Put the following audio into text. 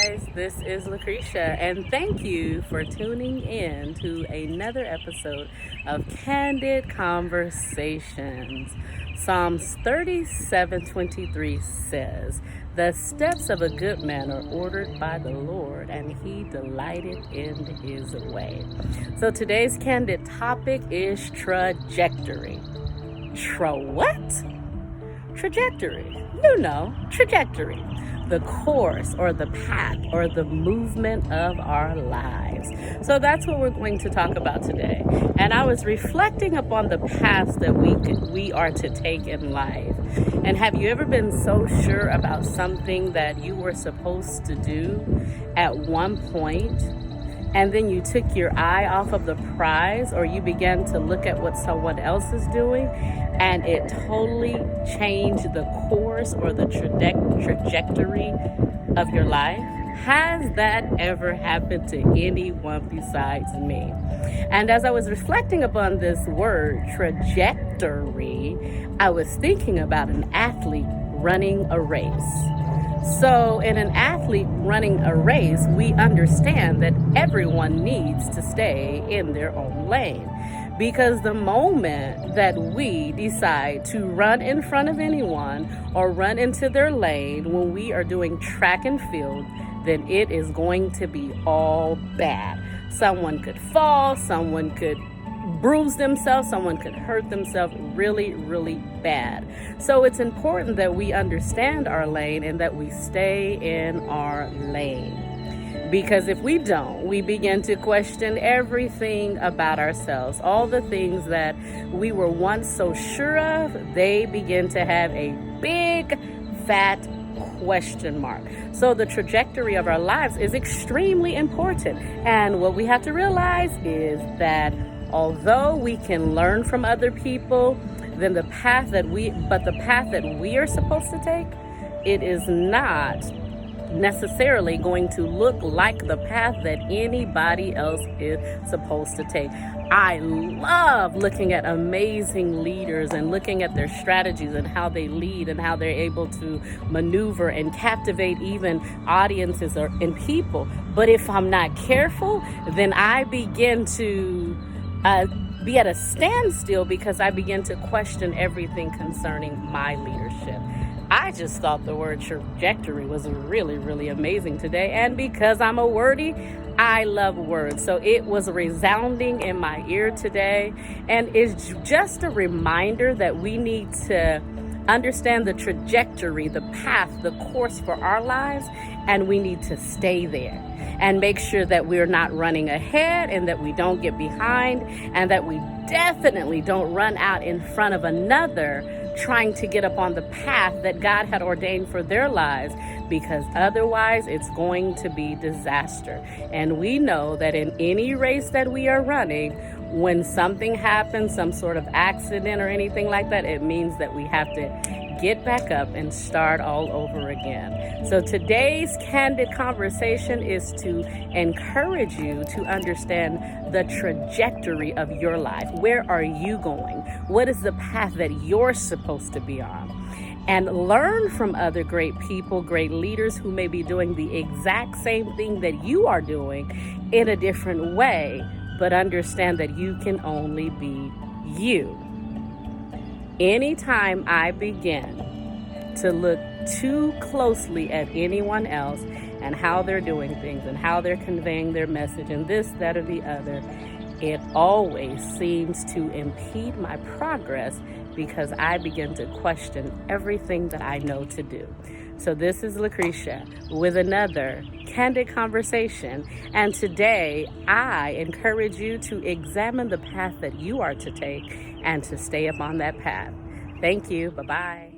guys, this is Lucretia, and thank you for tuning in to another episode of Candid Conversations. Psalms 37:23 says, "The steps of a good man are ordered by the Lord, and he delighted in his way." So today's Candid topic is trajectory. What? Trajectory. Trajectory. The course or the path or the movement of our lives. So that's what we're going to talk about today. And I was reflecting upon the paths that we are to take in life. And have you ever been so sure about something that you were supposed to do at one point, and then you took your eye off of the prize, or you began to look at what someone else is doing, and it totally changed the course or the trajectory of your life? Has that ever happened to anyone besides me? And as I was reflecting upon this word, trajectory, I was thinking about an athlete running a race. So in an athlete running a race, we understand that everyone needs to stay in their own lane. Because the moment that we decide to run in front of anyone or run into their lane when we are doing track and field, then it is going to be all bad. Someone could fall, someone could bruise themselves, someone could hurt themselves really, really bad. So it's important that we understand our lane and that we stay in our lane. Because if we don't, we begin to question everything about ourselves. All the things that we were once so sure of, they begin to have a big, fat question mark. So the trajectory of our lives is extremely important. And what we have to realize is that although we can learn from other people, then the path that we are supposed to take, it is not necessarily going to look like the path that anybody else is supposed to take. I love looking at amazing leaders and looking at their strategies and how they lead and how they're able to maneuver and captivate even audiences and people. But if I'm not careful, then I begin to be at a standstill because I begin to question everything concerning my leadership. I just thought the word trajectory was really, really amazing today. And because I'm a wordy, I love words. So it was resounding in my ear today. And it's just a reminder that we need to understand the trajectory, the path, the course for our lives, and we need to stay there and make sure that we're not running ahead and that we don't get behind and that we definitely don't run out in front of another trying to get up on the path that God had ordained for their lives, because otherwise it's going to be disaster. And we know that in any race that we are running, when something happens, some sort of accident or anything like that, it means that we have to get back up and start all over again. So today's Candid Conversation is to encourage you to understand the trajectory of your life. Where are you going? What is the path that you're supposed to be on? And learn from other great people, great leaders who may be doing the exact same thing that you are doing in a different way, but understand that you can only be you. Anytime I begin to look too closely at anyone else and how they're doing things and how they're conveying their message and this, that, or the other, it always seems to impede my progress because I begin to question everything that I know to do. So this is Lucretia with another Candid Conversation. And today I encourage you to examine the path that you are to take and to stay up on that path. Thank you. Bye-bye.